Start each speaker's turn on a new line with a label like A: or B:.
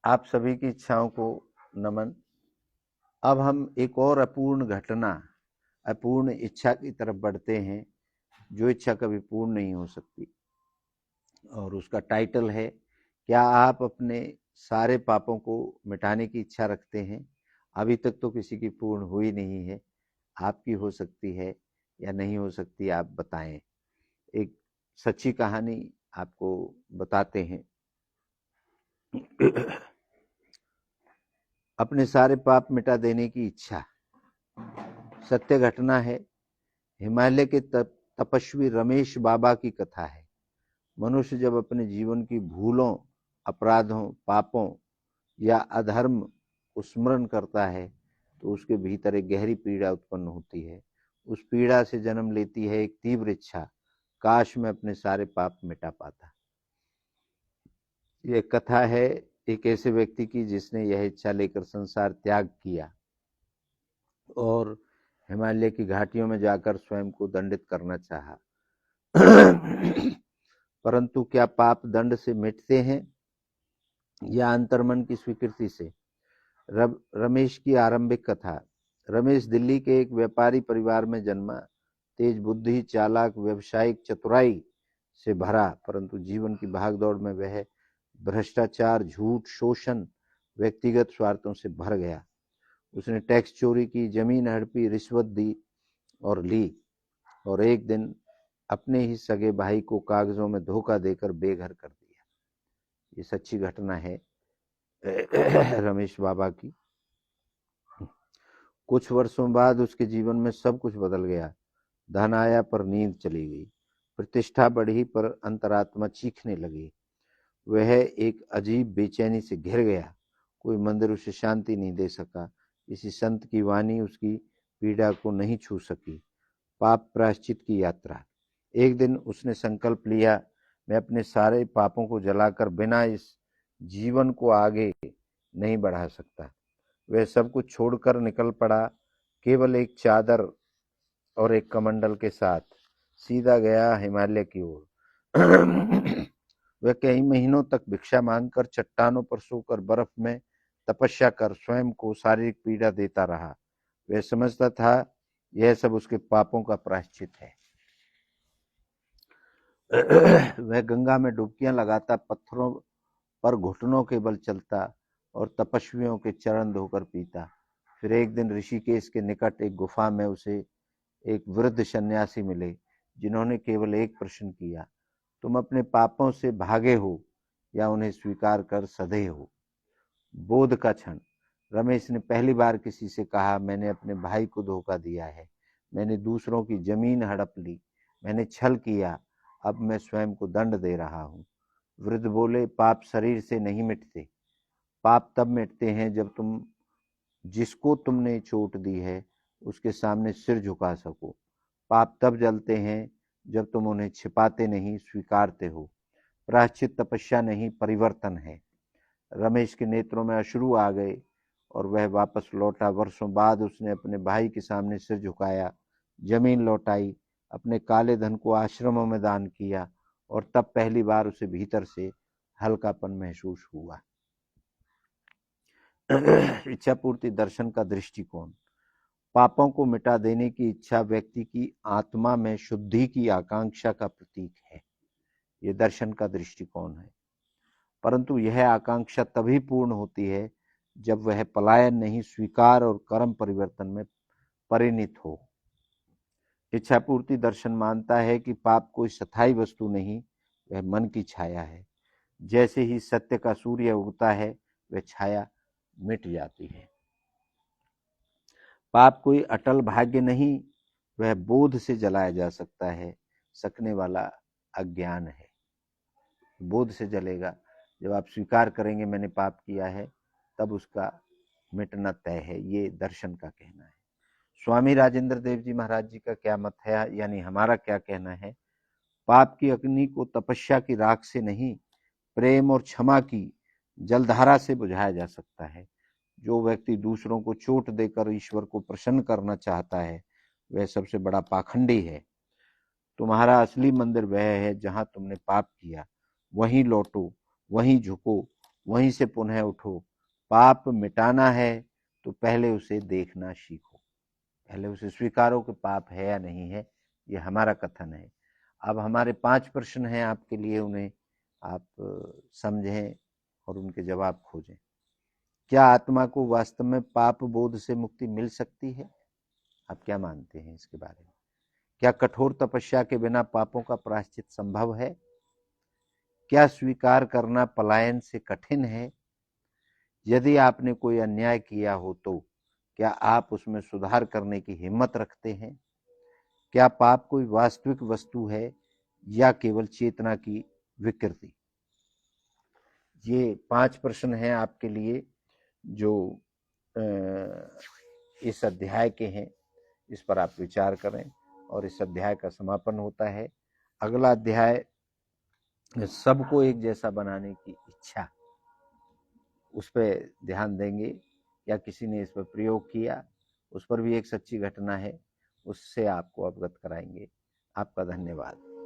A: आप सभी की इच्छाओं को नमन। अब हम एक और अपूर्ण घटना, अपूर्ण इच्छा की तरफ बढ़ते हैं, जो इच्छा कभी पूर्ण नहीं हो सकती। और उसका टाइटल है, क्या आप अपने सारे पापों को मिटाने की इच्छा रखते हैं? अभी तक तो किसी की पूर्ण हुई नहीं है, आपकी हो सकती है या नहीं हो सकती, आप बताएं। एक सच्ची कहानी आपको बताते हैं। अपने सारे पाप मिटा देने की इच्छा सत्य घटना है। हिमालय के तपस्वी रमेश बाबा की कथा है। मनुष्य जब अपने जीवन की भूलों, अपराधों, पापों या अधर्म को स्मरण करता है तो उसके भीतर एक गहरी पीड़ा उत्पन्न होती है। उस पीड़ा से जन्म लेती है एक तीव्र इच्छा, काश मैं अपने सारे पाप मिटा पाता। यह कथा है एक ऐसे व्यक्ति की जिसने यह इच्छा लेकर संसार त्याग किया और हिमालय की घाटियों में जाकर स्वयं को दंडित करना चाहा। परंतु क्या पाप दंड से मिटते हैं या अंतर्मन की स्वीकृति से? रमेश की आरंभिक कथा। रमेश दिल्ली के एक व्यापारी परिवार में जन्मा। तेज बुद्धि, चालाक, व्यवसायिक चतुराई से भरा, परंतु जीवन की भागदौड़ में वह भ्रष्टाचार, झूठ, शोषण, व्यक्तिगत स्वार्थों से भर गया। उसने टैक्स चोरी की, जमीन हड़पी, रिश्वत दी और ली, और एक दिन अपने ही सगे भाई को कागजों में धोखा देकर बेघर कर दिया। ये सच्ची घटना है रमेश बाबा की। कुछ वर्षों बाद उसके जीवन में सब कुछ बदल गया। धन आया पर नींद चली गई, प्रतिष्ठा बढ़ी पर अंतरात्मा चीखने लगी। वह एक अजीब बेचैनी से घिर गया। कोई मंदिर उसे शांति नहीं दे सका, किसी संत की वाणी उसकी पीड़ा को नहीं छू सकी। पाप प्रायश्चित की यात्रा। एक दिन उसने संकल्प लिया, मैं अपने सारे पापों को जलाकर बिना इस जीवन को आगे नहीं बढ़ा सकता। वह सब कुछ छोड़कर निकल पड़ा, केवल एक चादर और एक कमंडल के साथ सीधा गया हिमालय की ओर। वह कई महीनों तक भिक्षा मांगकर, चट्टानों पर सोकर, बर्फ में तपस्या कर स्वयं को शारीरिक पीड़ा देता रहा। वह समझता था यह सब उसके पापों का प्रायश्चित है। वह गंगा में डुबकियां लगाता, पत्थरों पर घुटनों के बल चलता और तपस्वियों के चरण धोकर पीता। फिर एक दिन ऋषिकेश के निकट एक गुफा में उसे एक वृद्ध सन्यासी मिले, जिन्होंने केवल एक प्रश्न किया, तुम अपने पापों से भागे हो या उन्हें स्वीकार कर सधे हो? बोध का क्षण। रमेश ने पहली बार किसी से कहा, मैंने अपने भाई को धोखा दिया है, मैंने दूसरों की जमीन हड़प ली, मैंने छल किया, अब मैं स्वयं को दंड दे रहा हूँ। वृद्ध बोले, पाप शरीर से नहीं मिटते। पाप तब मिटते हैं जब तुम जिसको तुमने चोट दी है उसके सामने सिर झुका सको। पाप तब जलते हैं जब तुम उन्हें छिपाते नहीं, स्वीकारते हो। प्रायश्चित तपस्या नहीं, परिवर्तन है। रमेश के नेत्रों में अश्रु आ गए और वह वापस लौटा। वर्षों बाद उसने अपने भाई के सामने सिर झुकाया, जमीन लौटाई, अपने काले धन को आश्रमों में दान किया, और तब पहली बार उसे भीतर से हल्कापन महसूस हुआ। इच्छा पूर्ति दर्शन का दृष्टिकोण। पापों को मिटा देने की इच्छा व्यक्ति की आत्मा में शुद्धि की आकांक्षा का प्रतीक है। यह दर्शन का दृष्टिकोण है। परंतु यह आकांक्षा तभी पूर्ण होती है जब वह पलायन नहीं, स्वीकार और कर्म परिवर्तन में परिणित हो। इच्छा पूर्ति दर्शन मानता है कि पाप कोई स्थायी वस्तु नहीं, वह मन की छाया है। जैसे ही सत्य का सूर्य उगता है, वह छाया मिट जाती है। पाप कोई अटल भाग्य नहीं, वह बोध से जलाया जा सकता है। सकने वाला अज्ञान है। बोध से जलेगा। जब आप स्वीकार करेंगे मैंने पाप किया है, तब उसका मिटना तय है। ये दर्शन का कहना है। स्वामी राजेंद्र देव जी महाराज जी का क्या मत है, यानी हमारा क्या कहना है? पाप की अग्नि को तपस्या की राख से नहीं, प्रेम और क्षमा की जलधारा से बुझाया जा सकता है। जो व्यक्ति दूसरों को चोट देकर ईश्वर को प्रसन्न करना चाहता है, वह सबसे बड़ा पाखंडी है। तुम्हारा असली मंदिर वह है जहां तुमने पाप किया। वहीं लौटो, वहीं झुको, वहीं से पुनः उठो। पाप मिटाना है तो पहले उसे देखना सीखो, पहले उसे स्वीकारो कि पाप है या नहीं है। ये हमारा कथन है। अब हमारे 5 प्रश्न हैं आपके लिए, उन्हें आप समझें और उनके जवाब खोजें। क्या आत्मा को वास्तव में पाप बोध से मुक्ति मिल सकती है? आप क्या मानते हैं इसके बारे में? क्या कठोर तपस्या के बिना पापों का प्रायश्चित संभव है? क्या स्वीकार करना पलायन से कठिन है? यदि आपने कोई अन्याय किया हो तो क्या आप उसमें सुधार करने की हिम्मत रखते हैं? क्या पाप कोई वास्तविक वस्तु है या केवल चेतना की विकृति? ये 5 प्रश्न हैं आपके लिए जो इस अध्याय के हैं। इस पर आप विचार करें और इस अध्याय का समापन होता है। अगला अध्याय सबको एक जैसा बनाने की इच्छा, उस पर ध्यान देंगे। या किसी ने इस पर प्रयोग किया, उस पर भी एक सच्ची घटना है, उससे आपको अवगत कराएंगे। आपका धन्यवाद।